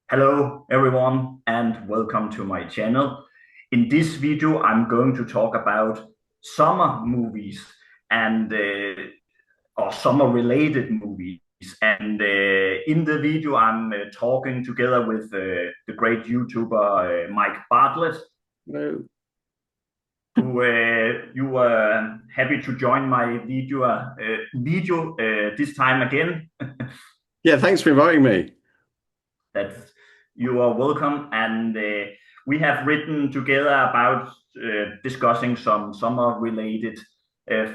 Hello everyone and welcome to my channel. In this video I'm going to talk about summer movies and or summer related movies. And in the video I'm talking together with the great YouTuber Mike Bartlett, No. who you were happy to join my video this time again. Yeah, thanks for inviting me. That you are welcome. And we have written together about discussing some summer-related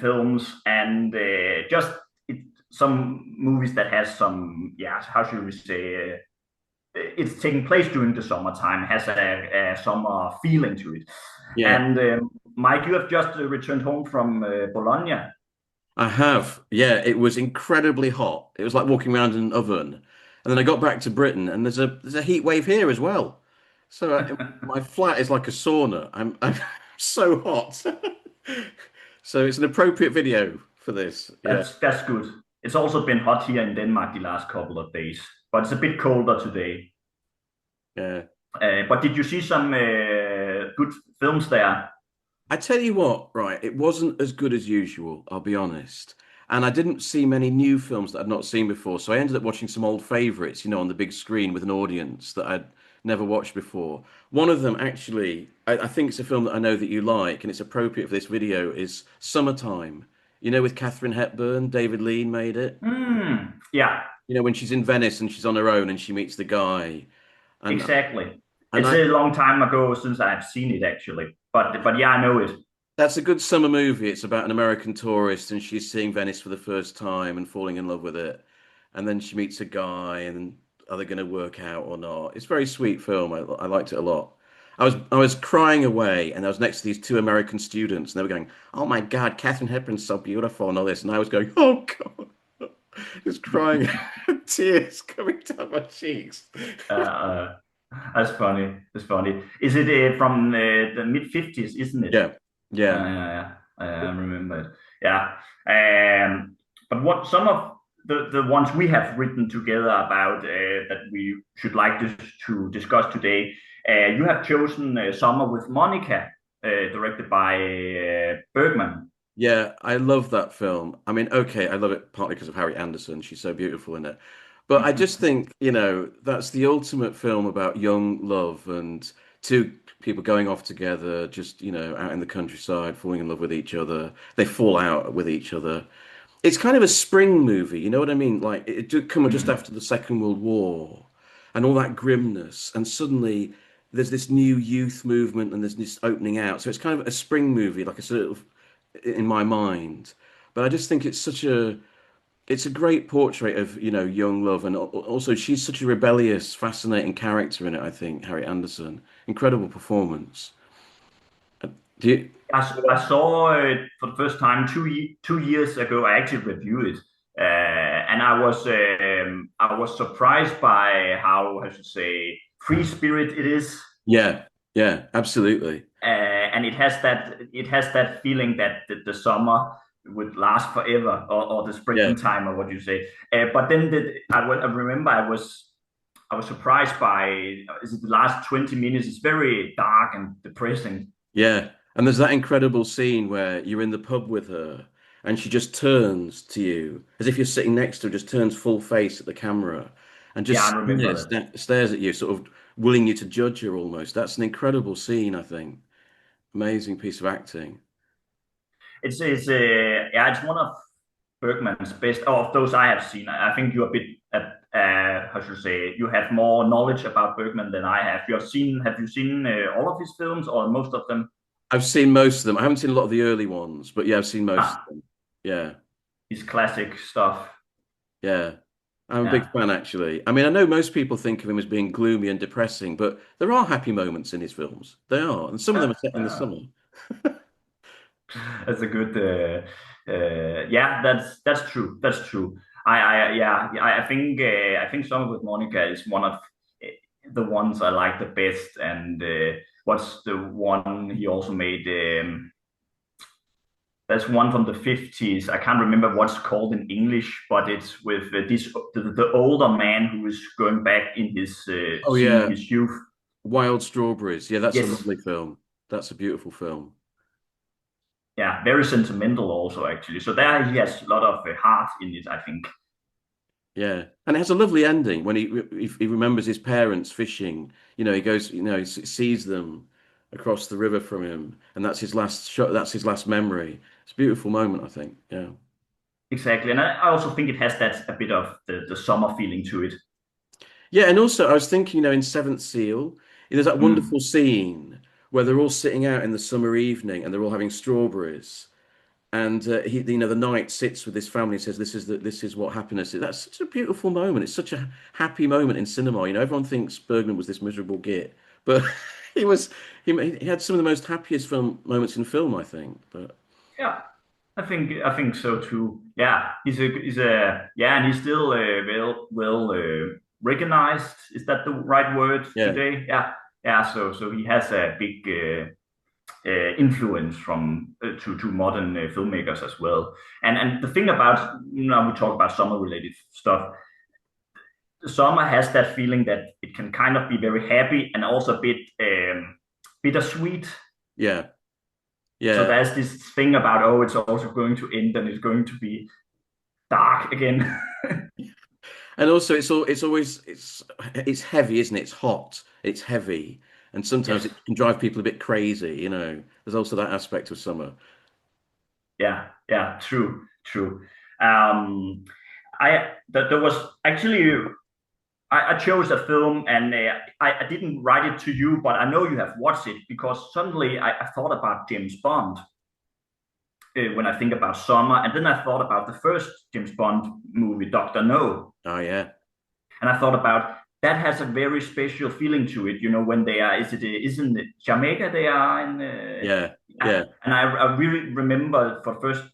films and just it, some movies that has some, yeah, how should we say? It's taking place during the summertime, has a summer feeling to it. Yeah, And Mike, you have just returned home from Bologna. I have. Yeah, it was incredibly hot. It was like walking around in an oven. And then I got back to Britain, and there's a heat wave here as well. So my flat is like a sauna. I'm so hot. So it's an appropriate video for this. Yeah, That's good. It's also been hot here in Denmark the last couple of days, but it's a bit colder today. yeah. But did you see some good films there? I tell you what, right, it wasn't as good as usual, I'll be honest. And I didn't see many new films that I'd not seen before. So I ended up watching some old favorites, on the big screen with an audience that I'd never watched before. One of them, actually, I think it's a film that I know that you like, and it's appropriate for this video, is Summertime. With Katharine Hepburn, David Lean made it. Yeah, When she's in Venice and she's on her own and she meets the guy. And exactly. and It's I a long time ago since I've seen it actually, but yeah, I know it. That's a good summer movie. It's about an American tourist and she's seeing Venice for the first time and falling in love with it. And then she meets a guy and are they going to work out or not? It's a very sweet film. I liked it a lot. I was crying away and I was next to these two American students and they were going, "Oh my God, Katharine Hepburn's so beautiful," and all this. And I was going, "Oh God," just crying, tears coming down my cheeks. Uh, uh, that's funny. That's funny. Is it from the mid 50s, isn't it? Yeah, yeah. I remember it. Yeah. But what some of the ones we have written together about that we should like to discuss today, you have chosen Summer with Monica, directed by Bergman. Yeah, I love that film. I mean, okay, I love it partly because of Harry Anderson. She's so beautiful in it. But I just think, that's the ultimate film about young love and two people going off together, just, out in the countryside, falling in love with each other. They fall out with each other. It's kind of a spring movie, you know what I mean? Like it did come just after the Second World War and all that grimness, and suddenly there's this new youth movement and there's this opening out. So it's kind of a spring movie, like a sort of in my mind. But I just think it's a great portrait of, young love, and also she's such a rebellious, fascinating character in it, I think, Harry Anderson. Incredible performance. Do you, I saw it for the first time 2 years ago. I actually reviewed it, and I was surprised by how I should say free spirit it is, yeah, yeah, absolutely. and it has that feeling that the summer would last forever, or the Yeah. springtime, or what you say. But then I remember I was surprised by is it the last 20 minutes? It's very dark and depressing. Yeah. And there's that incredible scene where you're in the pub with her and she just turns to you as if you're sitting next to her, just turns full face at the camera and Yeah, I just remember that. stares at you, sort of willing you to judge her almost. That's an incredible scene, I think. Amazing piece of acting. It's yeah, it's one of Bergman's best, or of those I have seen. I think you're a bit how should I say, you have more knowledge about Bergman than I have. Have you seen all of his films or most of them? I've seen most of them. I haven't seen a lot of the early ones, but yeah, I've seen most of Ah, them. Yeah. his classic stuff. Yeah. I'm a big Yeah. fan, actually. I mean, I know most people think of him as being gloomy and depressing, but there are happy moments in his films. They are, and some of them are set in the Uh, summer. that's a good yeah, that's true. That's true. I think Summer with Monica is one of the ones I like the best. And what's the one he also made? There's one from the 50s. I can't remember what's called in English, but it's with the older man who is going back in his Oh seeing yeah, his youth. Wild Strawberries. Yeah, that's a Yes, lovely film. That's a beautiful film. yeah, very sentimental also actually. So there he has a lot of heart in it, I think. Yeah, and it has a lovely ending when he remembers his parents fishing. You know, he goes, you know, sees them across the river from him, and that's his last shot. That's his last memory. It's a beautiful moment, I think. Yeah, Exactly, and I also think it has that a bit of the summer feeling to it. yeah, and also I was thinking, you know, in Seventh Seal, there's that Mm. wonderful scene where they're all sitting out in the summer evening and they're all having strawberries. And he, you know, the knight sits with his family and says, This is what happiness is." That's such a beautiful moment. It's such a happy moment in cinema. You know, everyone thinks Bergman was this miserable git, but he was. He had some of the most happiest film moments in film, I think. But Yeah, I think so too. Yeah, he's a yeah, and he's still recognized. Is that the right word yeah, today? Yeah, yeah. So he has a big influence from to modern filmmakers as well. And the thing about, we talk about summer related stuff. Summer has that feeling that it can kind of be very happy and also a bit bittersweet. yeah, So yeah, there's this thing about, oh, it's also going to end and it's going to be dark again. and also it's heavy, isn't it? It's hot, it's heavy, and sometimes Yes. it can drive people a bit crazy. You know, there's also that aspect of summer. Yeah. Yeah. True. True. Um, there was actually I chose a film and I didn't write it to you, but I know you have watched it because suddenly I thought about James Bond when I think about summer, and then I thought about the first James Bond movie, Doctor No. Oh yeah, And I thought about that has a very special feeling to it. When they are, isn't it Jamaica they are in? yeah, Yeah. yeah, And I really remember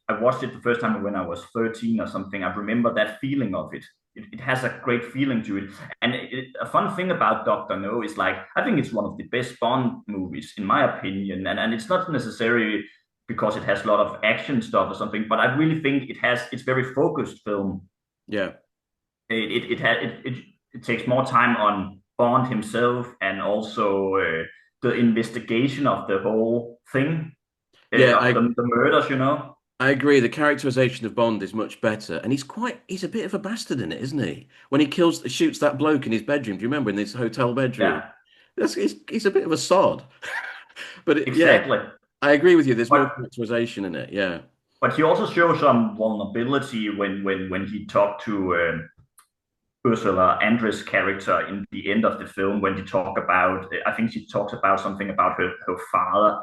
I watched it the first time when I was 13 or something. I remember that feeling of it. It has a great feeling to it. And a fun thing about Doctor No is like, I think it's one of the best Bond movies, in my opinion. And it's not necessarily because it has a lot of action stuff or something, but I really think it's very focused film. yeah. It takes more time on Bond himself and also the investigation of the whole thing, Yeah, of the murders. I agree. The characterization of Bond is much better, and he's a bit of a bastard in it, isn't he? When he shoots that bloke in his bedroom. Do you remember in his hotel bedroom? Yeah, He's a bit of a sod. But yeah, exactly. I agree with you. There's more But characterization in it. Yeah, but he also shows some vulnerability when he talked to Ursula Andress' character in the end of the film when they talk about, I think she talks about something about her father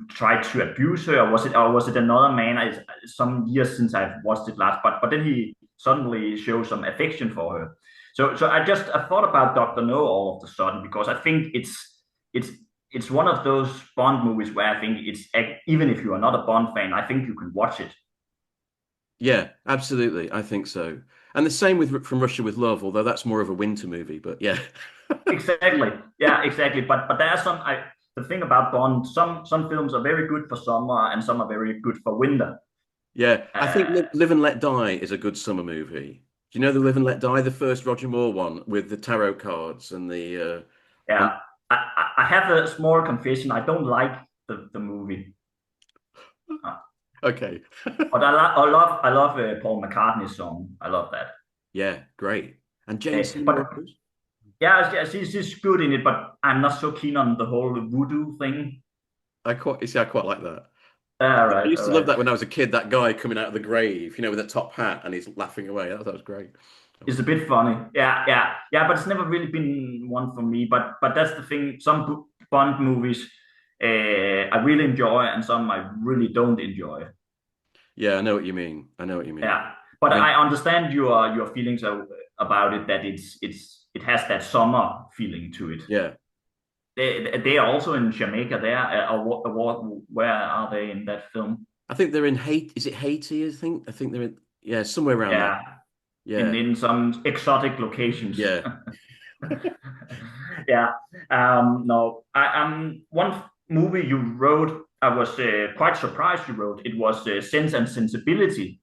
tried to abuse her, or was it another man? Some years since I've watched it last, but then he suddenly shows some affection for her. So I thought about Doctor No all of a sudden because I think it's it's one of those Bond movies where I think it's, even if you are not a Bond fan, I think you can watch it. yeah, absolutely. I think so. And the same with From Russia with Love, although that's more of a winter movie. But yeah, Exactly. Yeah, exactly. But there are the thing about Bond, some films are very good for summer and some are very good for winter. yeah. I think Uh, Live and Let Die is a good summer movie. Do you know the Live and Let Die, the first Roger Moore one with the tarot cards and the on yeah, I have a small confession. I don't like the movie, uh, okay. but I love Paul McCartney's song. I love that. Yeah, great. And Jane Seymour, of But course. yeah, she's good in it. But I'm not so keen on the whole voodoo thing. I quite like that. All I right, used all to love right. that when I was a kid, that guy coming out of the grave, you know, with a top hat and he's laughing away. That was great. It's a bit funny. Yeah, yeah, yeah, but it's never really been one for me. But that's the thing. Some Bond movies I really enjoy, and some I really don't enjoy. Yeah, I know what you mean. I know what you mean. Yeah, but I I understand your feelings about it. That it has that summer feeling to it. yeah. They are also in Jamaica. There, where are they in that film? I think they're in Haiti. Is it Haiti? I think they're in, yeah, somewhere around there. Yeah, in Yeah. in some exotic locations. Yeah. Yeah. No, one movie you wrote. I was quite surprised you wrote it was Sense and Sensibility.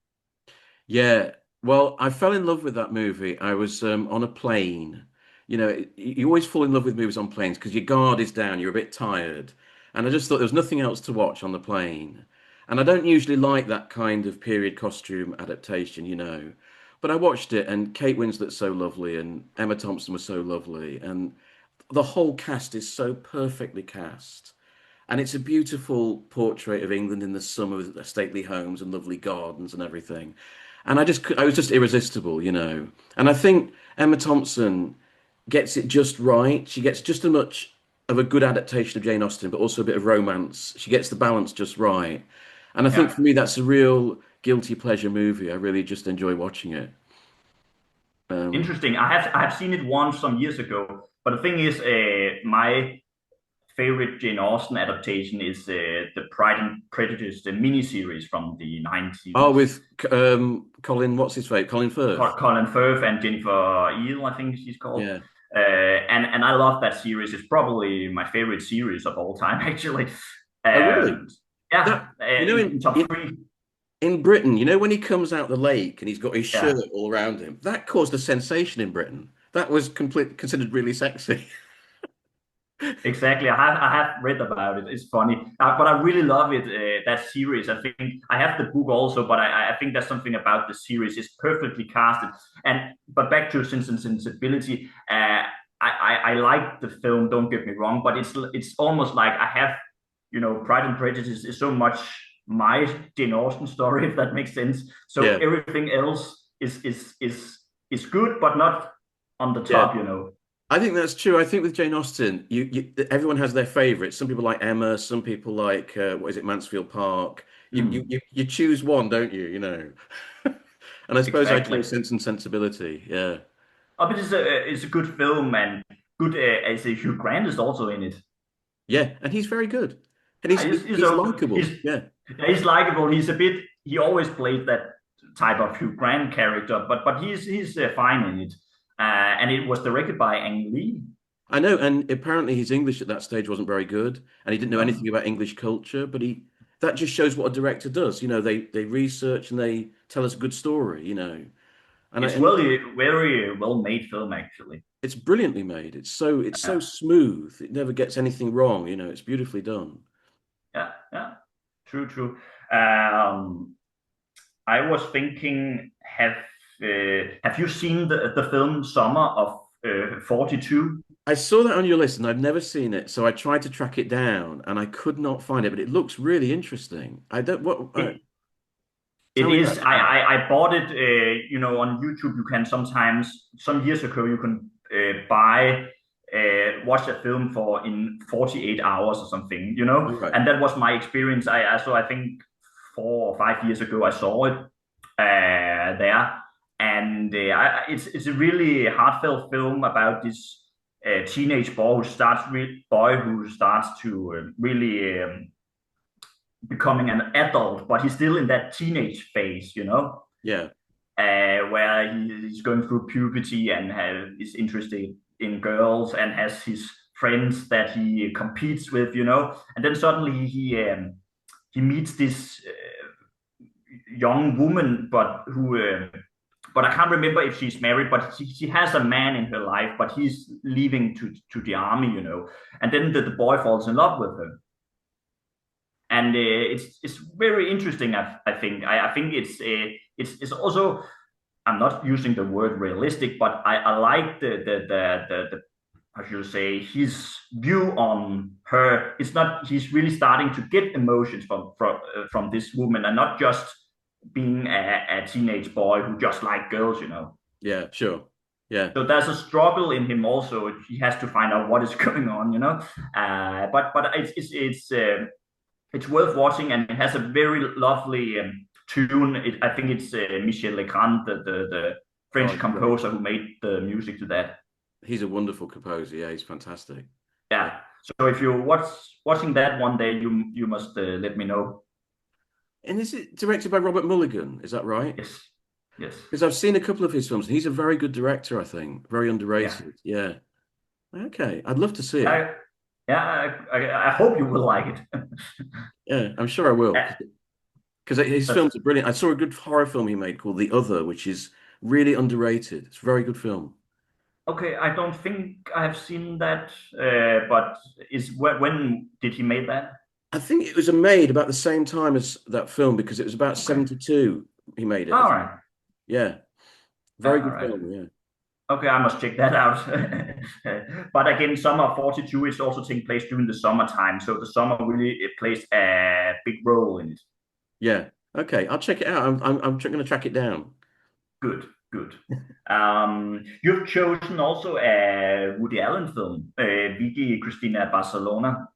Yeah. Well, I fell in love with that movie. I was on a plane. You know, you always fall in love with movies on planes because your guard is down, you're a bit tired. And I just thought there was nothing else to watch on the plane. And I don't usually like that kind of period costume adaptation, you know. But I watched it, and Kate Winslet's so lovely, and Emma Thompson was so lovely, and the whole cast is so perfectly cast. And it's a beautiful portrait of England in the summer with stately homes and lovely gardens and everything. And I was just irresistible, you know. And I think Emma Thompson gets it just right. She gets just as much of a good adaptation of Jane Austen, but also a bit of romance. She gets the balance just right. And I think Yeah. for me, that's a real guilty pleasure movie. I really just enjoy watching it. Um, Interesting. I have seen it once some years ago, but the thing is, my favorite Jane Austen adaptation is the Pride and Prejudice, the miniseries from the oh, 90s. with Colin, what's his face? Colin Firth. Colin Firth and Jennifer Eel, I think she's called. Yeah. And I love that series. It's probably my favorite series of all time, actually. Oh, really? Um, yeah, That you know, in top three. in Britain, you know, when he comes out the lake and he's got his shirt Yeah. all around him, that caused a sensation in Britain. That was considered really sexy. Exactly. I have read about it. It's funny, but I really love it. That series. I think I have the book also, but I think there's something about the series. It's perfectly casted. And but back to Sense and Sensibility. I like the film. Don't get me wrong, but it's almost like I have, Pride and Prejudice is so much my Jane Austen story, if that makes sense. So Yeah, everything else is good, but not on the yeah. top. I think that's true. I think with Jane Austen, everyone has their favorites. Some people like Emma, some people like what is it, Mansfield Park. Mm, You choose one, don't you? You know. And I suppose I exactly. chose Sense and Sensibility. Yeah, Oh, but it's a good film and good. As Hugh Grant is also in it. yeah, and he's very good, and Yeah, he's he's okay. likable. Yeah. He's likable. He's a bit. He always played that type of Hugh Grant character, but he's fine in it. And it was directed by Ang Lee. I know, and apparently his English at that stage wasn't very good, and he didn't know anything No, about English culture. But he that just shows what a director does. You know, they research and they tell us a good story. You know, it's and really very well made film actually. it's brilliantly made. It's so Yeah, smooth. It never gets anything wrong. You know, it's beautifully done. yeah, yeah. True, true. Um, I was thinking, have you seen the film Summer of 42? I saw that on your list, and I've never seen it, so I tried to track it down, and I could not find it. But it looks really interesting. I don't what It tell It me is. about it. I bought it. On YouTube. You can sometimes, some years ago, you can watch a film for in 48 hours or something. All right. And that was my experience. I think 4 or 5 years ago I saw it there, and it's a really heartfelt film about this teenage boy who starts to really. Becoming an adult, but he's still in that teenage phase, Yeah. where he's going through puberty and is interested in girls and has his friends that he competes with, and then suddenly he meets this young woman, but I can't remember if she's married, but she has a man in her life, but he's leaving to the army, and then the boy falls in love with her, and it's very interesting. I think I think it's also, I'm not using the word realistic, but I like the how should you say, his view on her. It's not, he's really starting to get emotions from this woman and not just being a teenage boy who just like girls. Yeah. Sure. Yeah. So there's a struggle in him also. He has to find out what is going on. But it's worth watching, and it has a very lovely tune. I think it's Michel Legrand, the Oh, French he's great. composer who made the music to that. He's a wonderful composer. Yeah, he's fantastic. Yeah. Yeah. So if you're watching that one day, you must let me know. And is it directed by Robert Mulligan? Is that right? Yes. Yes. Because I've seen a couple of his films, and he's a very good director, I think. Very Yeah. underrated. Yeah. Okay. I'd love to see it. Yeah. I hope you will like it. Yeah, I'm sure I will Uh, because his That's films are brilliant. I saw a good horror film he made called The Other, which is really underrated. It's a very good film. okay. I don't think I have seen that, but is when did he make that? I think it was made about the same time as that film because it was about Okay, 72 he made it, I all think. right, Yeah, very all good right. film, yeah. Okay, I must check that out. But again, Summer 42 is also taking place during the summertime, so the summer really it plays a big role in it. Yeah. Okay, I'll check it out. I'm going to track it down. Good, good. You've chosen also a Woody Allen film, Vicky Cristina Barcelona.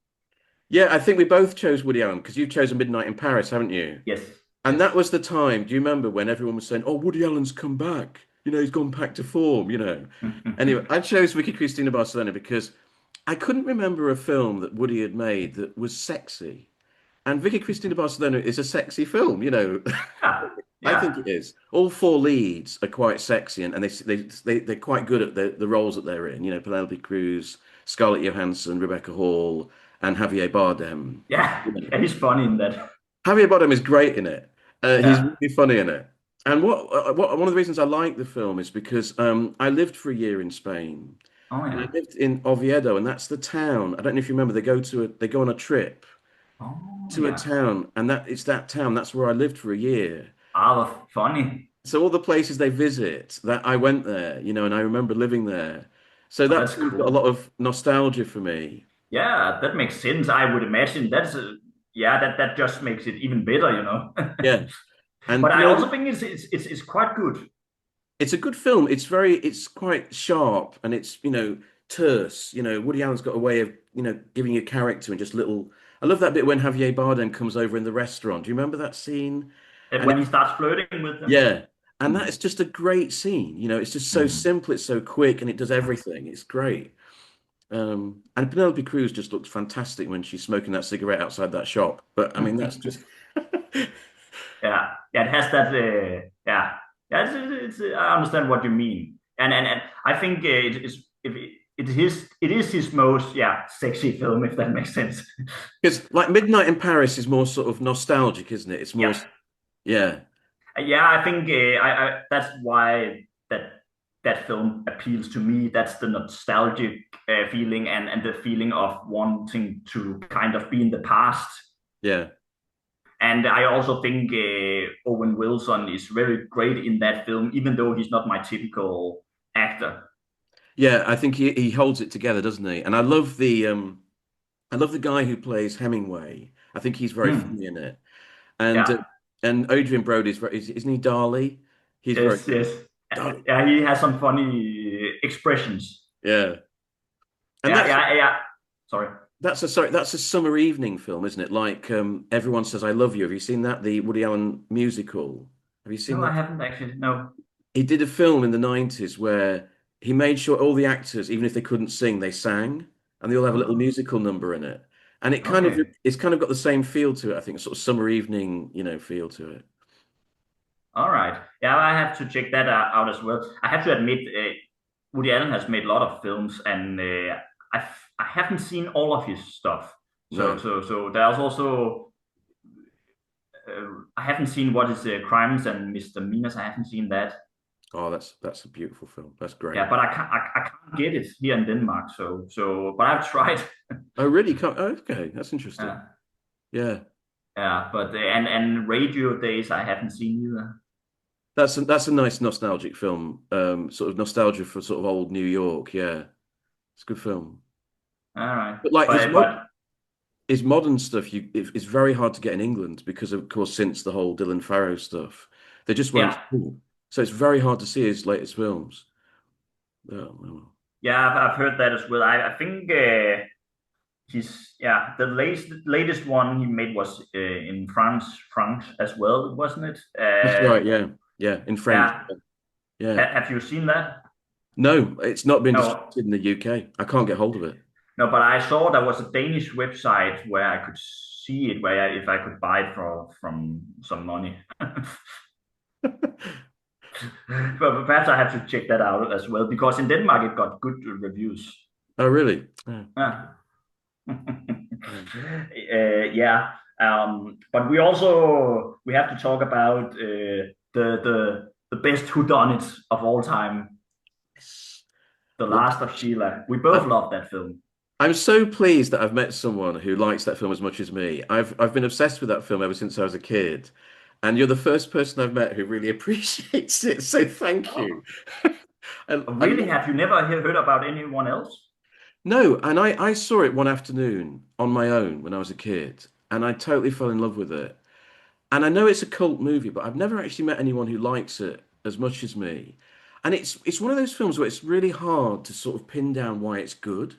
Yeah, I think we both chose Woody Allen because you've chosen Midnight in Paris, haven't you? Yes, And yes. that was the time, do you remember when everyone was saying, "Oh, Woody Allen's come back. He's gone back to form." Anyway, I chose Vicky Cristina Barcelona because I couldn't remember a film that Woody had made that was sexy. And Vicky Cristina Barcelona is a sexy film. Yeah, I think yeah, it is. All four leads are quite sexy and they're quite good at the roles that they're in. Penelope Cruz, Scarlett Johansson, Rebecca Hall, and Javier Bardem. yeah. You know, Yeah, he's funny in that. Javier Bardem is great in it. He's Yeah. really funny in it. And what one of the reasons I like the film is because I lived for a year in Spain, Oh and I yeah. lived in Oviedo, and that's the town. I don't know if you remember. They go on a trip Oh to a yeah. town, and it's that town. That's where I lived for a year. Ah, funny. So all the places they visit, that I went there, and I remember living there. So Oh, that that's film's got a cool. lot of nostalgia for me. Yeah, that makes sense. I would imagine yeah, that just makes it even better. Yeah, and But I also think it's quite good. it's a good film. It's quite sharp and it's terse. Woody Allen's got a way of giving you character and just little. I love that bit when Javier Bardem comes over in the restaurant. Do you remember that scene? And When he starts flirting with them. yeah, and that Mm. is just a great scene. It's just so Mm. simple, it's so quick, and it does everything. It's great. And Penelope Cruz just looks fantastic when she's smoking that cigarette outside that shop. But I mean, that's just Yeah, yeah, it has that. Yeah, I understand what you mean, and I think it is if it is his most sexy film, if that makes sense. because like Midnight in Paris is more sort of nostalgic, isn't it? It's more, Yeah, yeah, yeah, I think that's why that film appeals to me. That's the nostalgic feeling and the feeling of wanting to kind of be in the past. yeah. And I also think Owen Wilson is very great in that film, even though he's not my typical actor. Yeah, I think he holds it together, doesn't he? And I love the guy who plays Hemingway. I think he's very Hmm. funny in it. And uh, Yeah. and Adrian Brody's isn't he Darley? He's very Yes. good. Yes. Darley. Yeah. He has some funny expressions. Yeah. And Yeah. that's Yeah. Yeah. Sorry. that's a summer evening film, isn't it? Like Everyone Says I Love You. Have you seen that? The Woody Allen musical. Have you seen No, I that? haven't actually. No. He did a film in the 90s where he made sure all the actors, even if they couldn't sing, they sang, and they all have a little Oh, musical number in it. And okay. it's kind of got the same feel to it, I think, sort of summer evening, feel to it. All right. Yeah, I have to check that out as well. I have to admit, Woody Allen has made a lot of films, and I haven't seen all of his stuff. So No. so so there's also I haven't seen what is Crimes and Misdemeanors. I haven't seen that. Oh, that's a beautiful film. That's Yeah, great. but I can't get it here in Denmark. But I've tried. Oh, really? Oh, okay, that's interesting. uh, Yeah. yeah, but and Radio Days I haven't seen either. That's a nice nostalgic film. Sort of nostalgia for sort of old New York. Yeah. It's a good film. All right, But like but his modern stuff, it's very hard to get in England because, of course, since the whole Dylan Farrow stuff, they just won't. yeah, So it's very hard to see his latest films. Oh, well. yeah, I've heard that as well. I think he's the latest one he made was in France as well, wasn't it? That's right. Yeah, yeah, in French. Yeah, Yeah. have you seen that? No, it's not been No, distributed in the UK. I can't get hold of it. no, but I saw there was a Danish website where I could see it, if I could buy it from some money. But perhaps I have to check that out as well because in Denmark it got good reviews. Oh, really? Oh. Yeah. Yeah. Yeah, but we have to talk about the best whodunits of all time, Yes. The Well, Last of Sheila. We both I, love that film. I'm so pleased that I've met someone who likes that film as much as me. I've been obsessed with that film ever since I was a kid, and you're the first person I've met who really appreciates it. So thank you. Oh, I really? love Have you never heard about anyone else? No, and I saw it one afternoon on my own when I was a kid, and I totally fell in love with it. And I know it's a cult movie, but I've never actually met anyone who likes it as much as me. And it's one of those films where it's really hard to sort of pin down why it's good.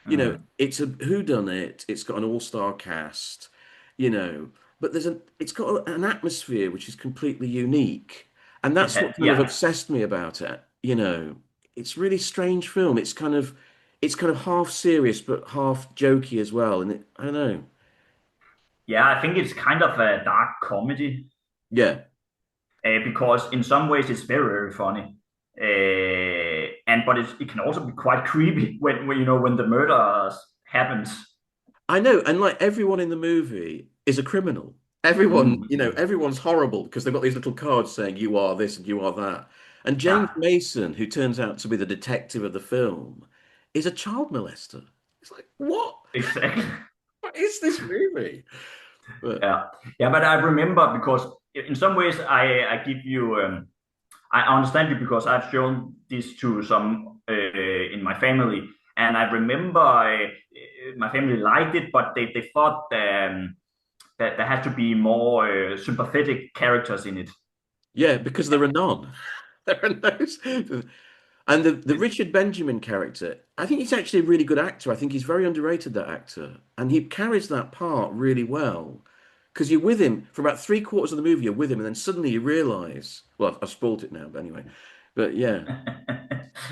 Mm. It's a whodunit. It's got an all-star cast, you know, but it's got an atmosphere which is completely unique, and that's what kind of Yeah, obsessed me about it. It's a really strange film. It's kind of half serious but half jokey as well, and I don't know. yeah. I think it's kind of a dark comedy, Yeah, because in some ways it's very, very funny. And but it can also be quite creepy when the murder happens. I know, and like everyone in the movie is a criminal. Everyone, Mm. everyone's horrible because they've got these little cards saying you are this and you are that. And James Yeah, Mason, who turns out to be the detective of the film, is a child molester. It's like, what? exactly. What is this movie? But Yeah, yeah. But I remember because in some ways I give you I understand you because I've shown this to some in my family, and I remember my family liked it, but they thought that there had to be more sympathetic characters in it. yeah, because there are none. There are no. And the Richard Benjamin character, I think he's actually a really good actor. I think he's very underrated, that actor. And he carries that part really well. Because you're with him for about three-quarters of the movie, you're with him, and then suddenly you realize, well, I've spoiled it now, but anyway. But yeah,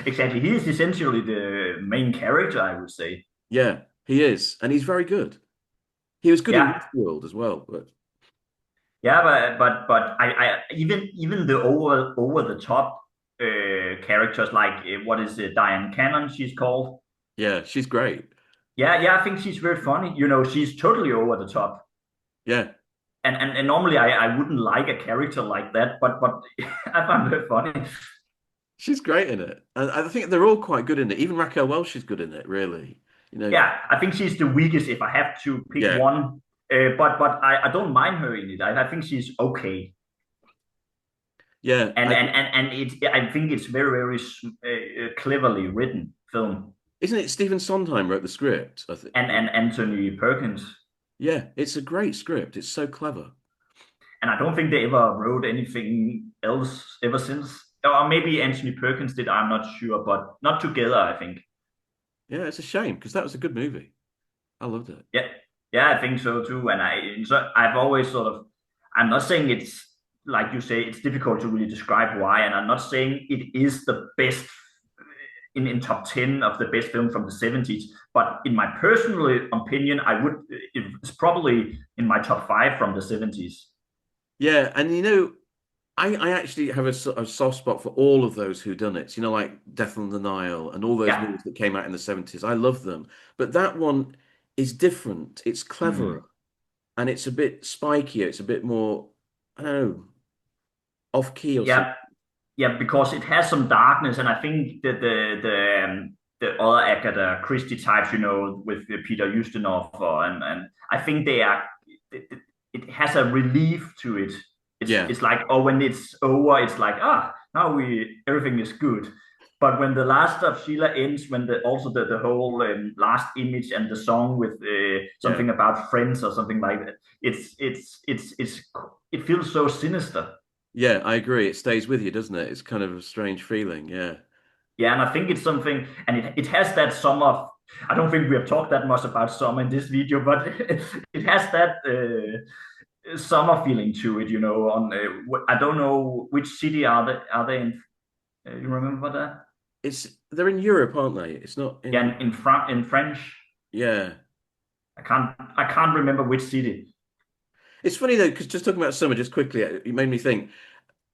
Exactly, he is essentially the main character, I would say. yeah, he is. And he's very good. He was good in Yeah, Westworld as well. But yeah, but I even the over the top characters like what is it, Diane Cannon, she's called. yeah, she's great. Yeah, yeah, I think she's very funny. She's totally over the top. Yeah, And normally I wouldn't like a character like that, but I find her funny. she's great in it. And I think they're all quite good in it. Even Raquel Welch is good in it, really. You know, Yeah, I think she's the weakest if I have to pick yeah, one. But I don't mind her in it. I think she's okay. yeah. And I think it's very, very cleverly written film. Isn't it Stephen Sondheim wrote the script, I think. And Anthony Perkins. Yeah, it's a great script. It's so clever. And I don't think they ever wrote anything else ever since. Or maybe Anthony Perkins did, I'm not sure, but not together, I think. Yeah, it's a shame because that was a good movie. I loved it. Yeah, yeah, I think so too. I've always sort of, I'm not saying it's like you say, it's difficult to really describe why, and I'm not saying it is the best in top 10 of the best film from the 70s, but in my personal opinion, it's probably in my top five from the 70s. Yeah, and I actually have a soft spot for all of those whodunits, like Death on the Nile and all those Yeah. movies that came out in the 70s. I love them. But that one is different. It's cleverer Mm. and it's a bit spikier. It's a bit more, I don't know, off key or something. Yeah, yeah, because it has some darkness, and I think that the other Agatha Christie types, with Peter Ustinov, and I think it, it has a relief to it. Yeah, It's like, oh, when it's over, it's like, now we everything is good. But when the last of Sheila ends, when the whole last image and the song with yeah. something about friends or something like that, it feels so sinister. Yeah, I agree. It stays with you, doesn't it? It's kind of a strange feeling. Yeah. Yeah, and I think it's something, and it has that summer. I don't think we have talked that much about summer in this video, but it has that summer feeling to it. I don't know which city are they in. You remember that? They're in Europe, aren't they? It's not in Yeah, in French. yeah. I can't remember which city. It's funny though, because just talking about summer, just quickly, it made me think.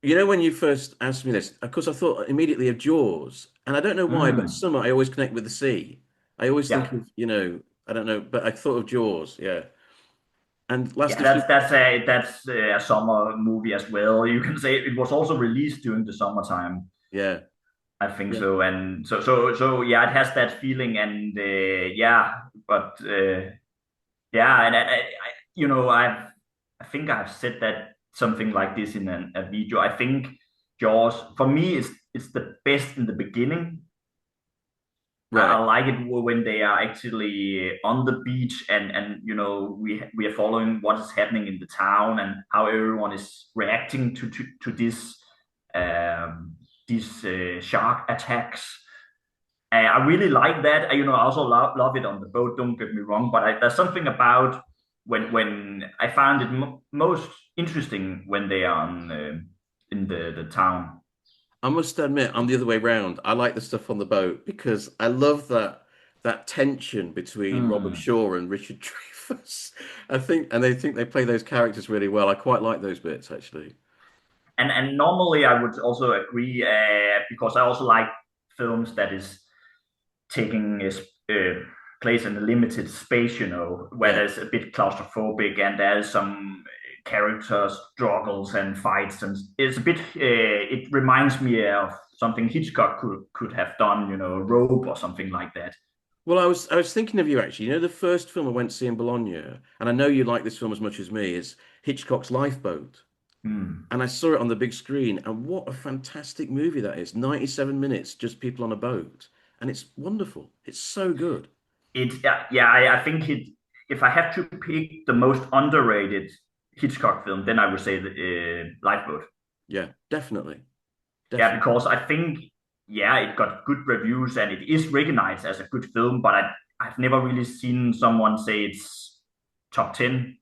When you first asked me this, of course, I thought immediately of Jaws, and I don't know why, but Mm, summer I always connect with the sea. I always think yeah, of, I don't know, but I thought of Jaws. Yeah, and Last Yeah, of Us. that's a summer movie as well. You can say it was also released during the summertime. Yeah, I think yeah. so, and so yeah, it has that feeling, and yeah, but yeah, and I think I've said that something like this in a video. I think Jaws for me is it's the best in the beginning. I Right. like it when they are actually on the beach, and we are following what is happening in the town and how everyone is reacting to these shark attacks. I really like that. I also love it on the boat. Don't get me wrong, but there's something about when I found it most interesting when they are in the town. I must admit, I'm the other way round. I like the stuff on the boat because I love that tension between Robert Hmm. Shaw and Richard Dreyfuss. And they think they play those characters really well. I quite like those bits actually. And normally I would also agree because I also like films that is taking place in a limited space, where Yeah. there's a bit claustrophobic and there's some character struggles and fights, and it's a bit. It reminds me of something Hitchcock could have done, Rope or something like that. Well, I was thinking of you actually. You know, the first film I went to see in Bologna, and I know you like this film as much as me, is Hitchcock's Lifeboat. Hmm. And I saw it on the big screen, and what a fantastic movie that is. 97 minutes, just people on a boat. And it's wonderful. It's so good. Yeah, I think it. If I have to pick the most underrated Hitchcock film, then I would say the Lifeboat. Yeah, definitely. Yeah, Definitely. because I think yeah, it got good reviews and it is recognized as a good film, but I've never really seen someone say it's top 10.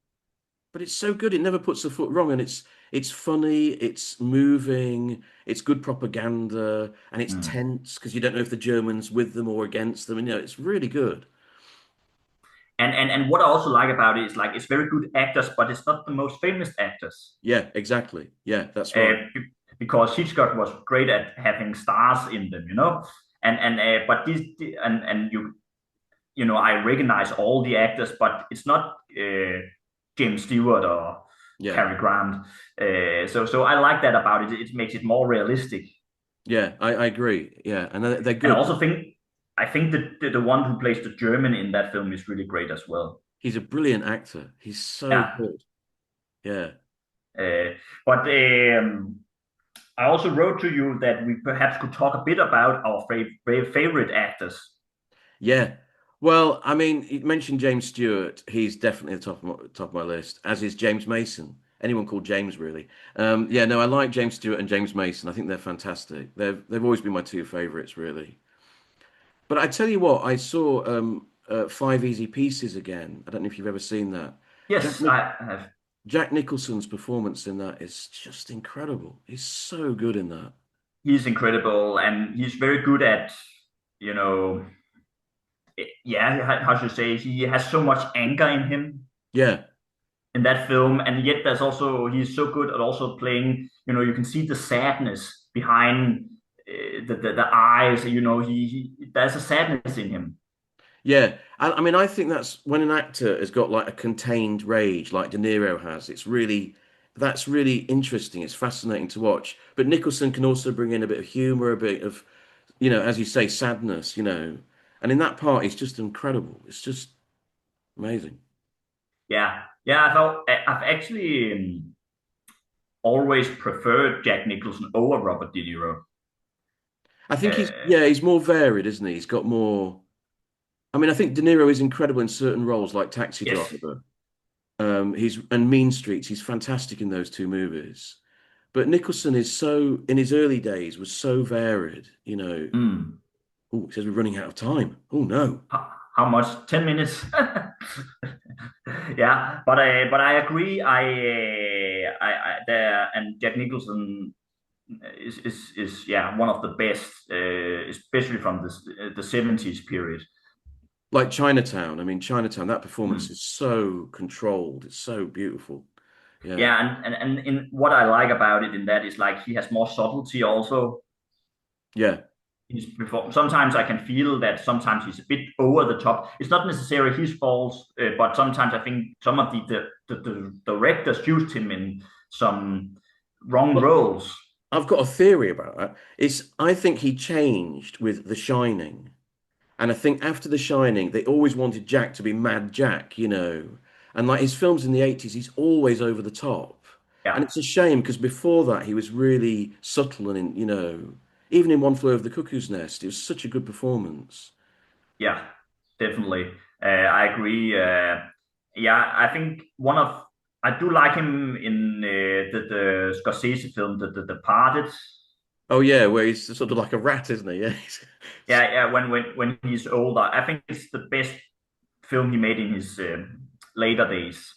But it's so good. It never puts a foot wrong, and it's funny, it's moving, it's good propaganda, and it's Mm. tense because you don't know if the Germans with them or against them. And it's really good. And what I also like about it is like it's very good actors, but it's not the most famous actors. Yeah, exactly. Yeah, that's right. Because Hitchcock was great at having stars in them, and but this and I recognize all the actors, but it's not James Stewart or Yeah, Cary Grant. So I like that about it. It makes it more realistic. yeah, I agree. Yeah, and they're And I good. also think I think that the one who plays the German in that film is really great as well. He's a brilliant actor. He's so Yeah. good. Yeah. Uh, but I also wrote to you that we perhaps could talk a bit about our favorite actors. Yeah. Well, I mean, you mentioned James Stewart. He's definitely at the top of my list, as is James Mason. Anyone called James, really. Yeah, no, I like James Stewart and James Mason. I think they're fantastic. They've always been my two favorites, really. But I tell you what, I saw Five Easy Pieces again. I don't know if you've ever seen that. Jack Yes, Nich I have. Jack Nicholson's performance in that is just incredible. He's so good in that. He's incredible, and he's very good at, you know, yeah, how should I say? He has so much anger in him Yeah, in that film, and yet he's so good at also playing. You can see the sadness behind the eyes. He there's a sadness in him. yeah. I mean, I think that's when an actor has got like a contained rage, like De Niro has. That's really interesting. It's fascinating to watch. But Nicholson can also bring in a bit of humor, a bit of, as you say, sadness. And in that part, it's just incredible. It's just amazing. Yeah, yeah. I've actually always preferred Jack Nicholson over Robert De Niro. I think Uh, he's more varied, isn't he? He's got more. I mean, I think De Niro is incredible in certain roles, like Taxi yes. Driver. He's and Mean Streets. He's fantastic in those two movies. But Nicholson is in his early days, was so varied. Mm. Oh, it says we're running out of time. Oh no. How much? 10 minutes? Yeah, but I agree. And Jack Nicholson is yeah one of the best, especially from the 70s period. Like Chinatown. I mean, Chinatown, that performance Mm. is so controlled. It's so beautiful. Yeah. Yeah, and in what I like about it in that is like he has more subtlety also. Yeah. his before. Sometimes I can feel that sometimes he's a bit over the top. It's not necessarily his fault, but sometimes I think some of the directors used him in some wrong Well, roles. I've got a theory about that. I think he changed with The Shining. And I think after The Shining, they always wanted Jack to be Mad Jack, you know. And like his films in the 80s, he's always over the top. And Yeah, it's a shame because before that, he was really subtle and, even in One Flew Over the Cuckoo's Nest, it was such a good performance. yeah, definitely. I agree. Yeah, I think one of I do like him in the Scorsese film, The Departed. Oh, yeah, where he's sort of like a rat, isn't he? Yeah. Yeah, yeah. When he's older, I think it's the best film he made in his later days.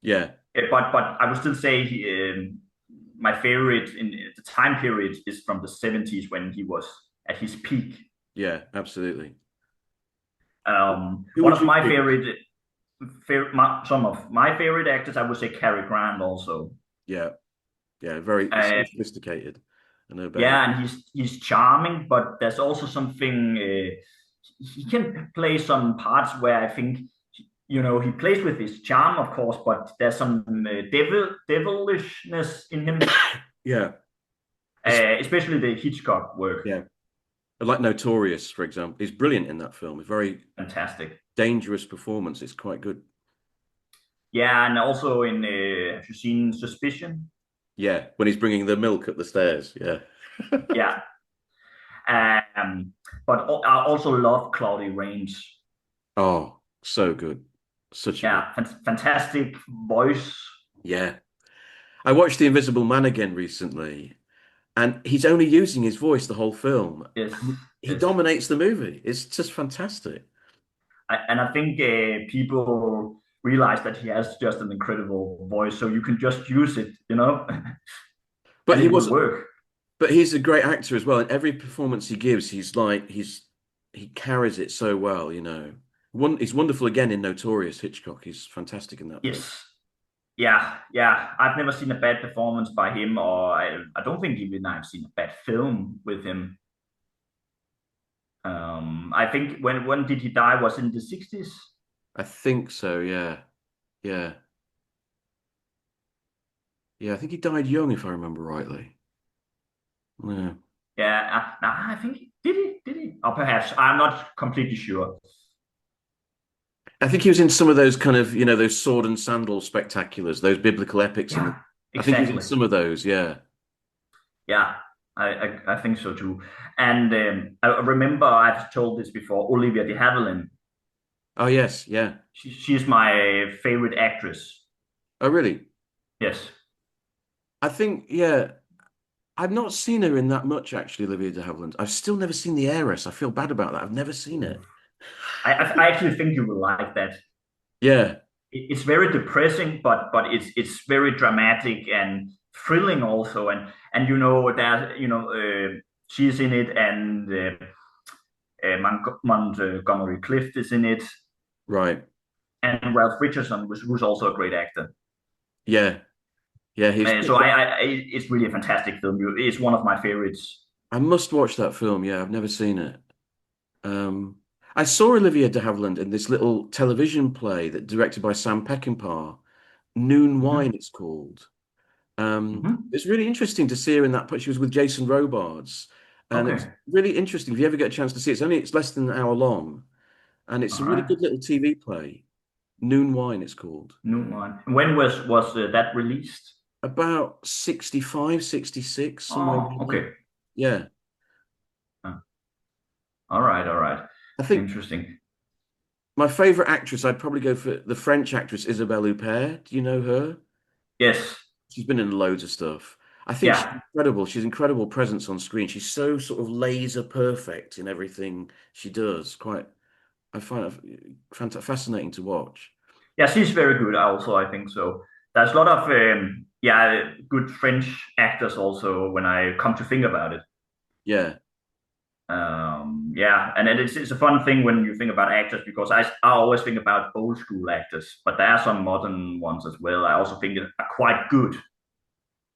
Yeah, But I would still say my favorite in the time period is from the 70s when he was at his peak. yeah, absolutely. Who One would of you my pick? some of my favorite actors, I would say Cary Grant also. Yeah, yeah, very Uh, sophisticated. I know about it. yeah, and he's charming, but there's also something he can play some parts where I think he plays with his charm, of course, but there's some devilishness in him, Yeah, it's, especially the Hitchcock work. yeah. Like Notorious, for example, he's brilliant in that film. A very Fantastic. dangerous performance. It's quite good. Yeah, and also in have you seen Suspicion? Yeah, when he's bringing the milk up the stairs. Yeah. Yeah. Um, but I also love Cloudy Range. Oh, so good. Such a good. Yeah, fantastic voice. Yeah. I watched The Invisible Man again recently, and he's only using his voice the whole film. Yes, And he yes. dominates the movie. It's just fantastic. And I think people realize that he has just an incredible voice, so you can just use it, But and he it will was work. but he's a great actor as well. In every performance he gives, he carries it so well, you know. He's wonderful again in Notorious Hitchcock. He's fantastic in that film. Yes. Yeah, yeah. I've never seen a bad performance by him, or I don't think even I've seen a bad film with him. I think when did he die? Was in the 60s? I think so, yeah. Yeah. Yeah, I think he died young if I remember rightly. Yeah. Yeah, I think did he? Did he? Or perhaps I'm not completely sure. I think he was in some of those kind of, those sword and sandal spectaculars, those biblical epics in Yeah, I think he was in exactly. some of those, yeah. Yeah, I think so too. And I remember I've told this before. Olivia de Havilland. Oh yes, yeah. She's my favorite actress. Oh really? Yes, I think, yeah. I've not seen her in that much actually, Olivia de Havilland. I've still never seen The Heiress. I feel bad about that. I've never seen it. I actually think you will like that. Yeah, It's very depressing, but it's very dramatic and thrilling also. And that she's in it, and Montgomery Clift is in it, right. and Ralph Richardson who's also a great actor. Yeah, yeah. He's. So it's really a fantastic film. It's one of my favorites. I must watch that film. Yeah, I've never seen it. Um, I saw Olivia de Havilland in this little television play that directed by Sam Peckinpah. Noon Wine, Hmm. it's called. Hmm. It's really interesting to see her in that. But she was with Jason Robards, and it's Okay. really interesting. If you ever get a chance to see it, it's less than an hour long, and it's All a really right. good little TV play. Noon Wine, it's called. New one. When was that released? About 65, 66, somewhere Oh, around there. okay. Yeah. Uh, all right, all right. I think Interesting. my favorite actress, I'd probably go for the French actress Isabelle Huppert. Do you know her? Yes. She's been in loads of stuff. I think she's Yeah. incredible. She's incredible presence on screen. She's so sort of laser perfect in everything she does. I find it fascinating to watch. Yeah, she's very good also, I think so. There's a lot of yeah, good French actors also when I come to think about it. Yeah, Yeah, and then it's a fun thing when you think about actors because I always think about old school actors, but there are some modern ones as well. I also think are quite good.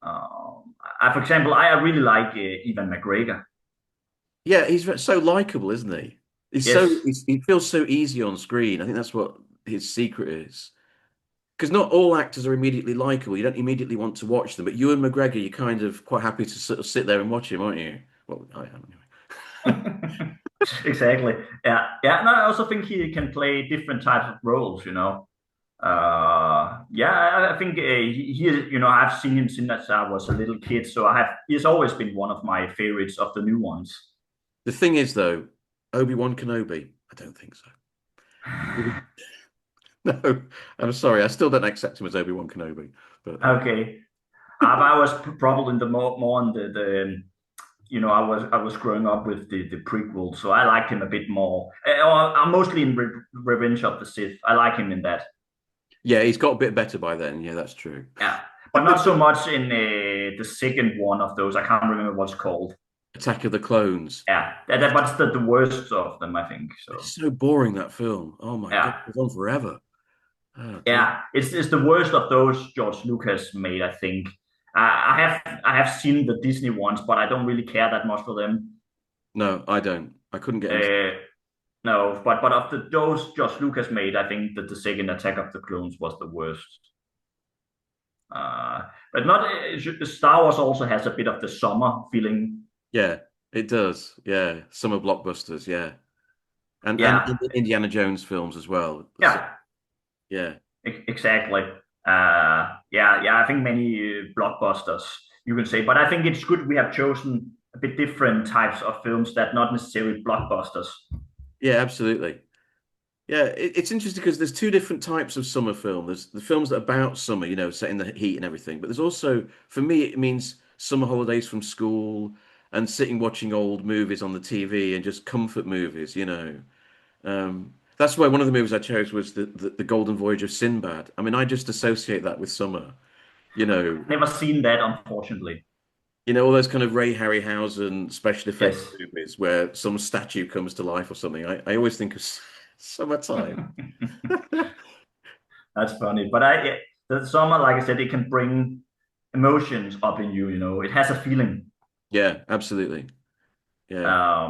For example, I really like Ivan McGregor. Yeah, so likable, isn't he? Yes. He feels so easy on screen. I think that's what his secret is. Because not all actors are immediately likable. You don't immediately want to watch them. But Ewan McGregor, you're kind of quite happy to sort of sit there and watch him, aren't you? Well, I am anyway. Exactly. Yeah. Yeah. And I also think he can play different types of roles, you know. Yeah, I think you know, I've seen him since I was a little kid, so he's always been one of my favorites of the new ones. The thing is, though, Obi-Wan Kenobi, I don't think so. No, I'm sorry. I still don't accept him as Obi-Wan Kenobi. But Okay. I was probably in the more on you know, I was growing up with the prequel, so I liked him a bit more. I'm mostly in Revenge of the Sith. I like him in that. yeah, he's got a bit better by then. Yeah, that's true. Yeah, but not so much in the second one of those. I can't remember what's called. Attack of the Clones. Yeah, that's the worst of them, I think. So It's so boring, that film. Oh my God, yeah, it's on forever. Oh dear. yeah, it's the worst of those George Lucas made, I think. I have seen the Disney ones, but I don't really care that much for them. No, I don't. I couldn't get into. Uh, no, but of those George Lucas made, I think that the second Attack of the Clones was the worst. But not Star Wars also has a bit of the summer feeling. Yeah, it does. Yeah, summer blockbusters. Yeah, and Yeah, Indiana Jones films as well. So, yeah, yeah, exactly. Yeah. I think many blockbusters you can say, but I think it's good we have chosen a bit different types of films that not necessarily blockbusters. yeah, absolutely. Yeah, it's interesting because there's two different types of summer film. There's the films that are about summer, set in the heat and everything. But there's also, for me, it means summer holidays from school and sitting watching old movies on the TV and just comfort movies. That's why one of the movies I chose was the Golden Voyage of Sinbad. I mean, I just associate that with summer. You know, Never seen that, unfortunately. all those kind of Ray Harryhausen special effects Yes, movies where some statue comes to life or something. I always think of summertime. that's funny. But the summer, like I said, it can bring emotions up in you. You know, it has a feeling. Yeah, absolutely. Yeah.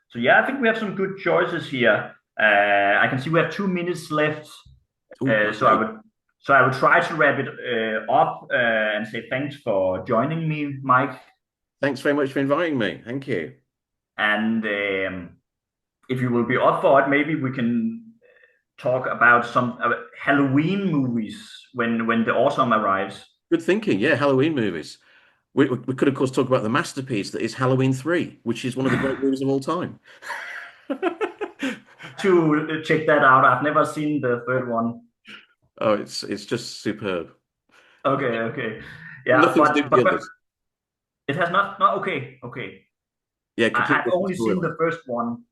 So yeah, I think we have some good choices here. I can see we have 2 minutes left. Oh, So I okay. would try to wrap it up and say thanks for joining me, Mike. Thanks very much for inviting me. Thank you. And if you will be up for it, maybe we can talk about some Halloween movies when the autumn arrives. Good thinking. Yeah, Halloween movies. We could, of course, talk about the masterpiece that is Halloween 3, which is one of the great movies of all time. To check that out. I've never seen the third one. Oh, it's just superb. Okay. Yeah, Nothing to do with the but others. it has not. No, okay. Yeah, I've completely different only seen storyline. the first one.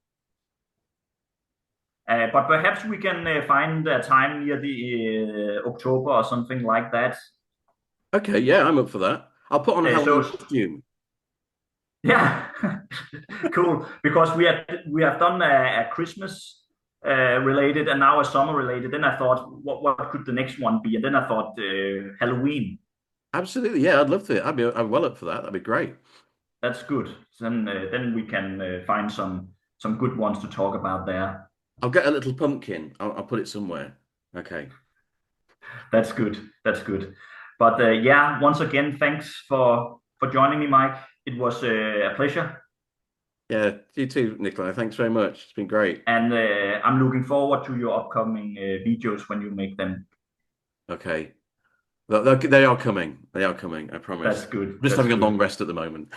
But perhaps we can find a time near the October or something like that. Okay, yeah, I'm up for that. I'll put on a Halloween So costume. yeah, cool. Because we have done a Christmas related and now a summer related. Then I thought, what could the next one be? And then I thought Halloween. Absolutely, yeah, I'd love to. I'm well up for that. That'd be great. That's good. Then we can find some good ones to talk about there. I'll get a little pumpkin. I'll put it somewhere. Okay. That's good. That's good. But yeah, once again, thanks for joining me, Mike. It was a pleasure, Yeah, you too, Nikolai. Thanks very much. It's been great. and I'm looking forward to your upcoming videos when you make them. Okay. They are coming. They are coming, I promise. That's good. I'm just That's having a long good. rest at the moment.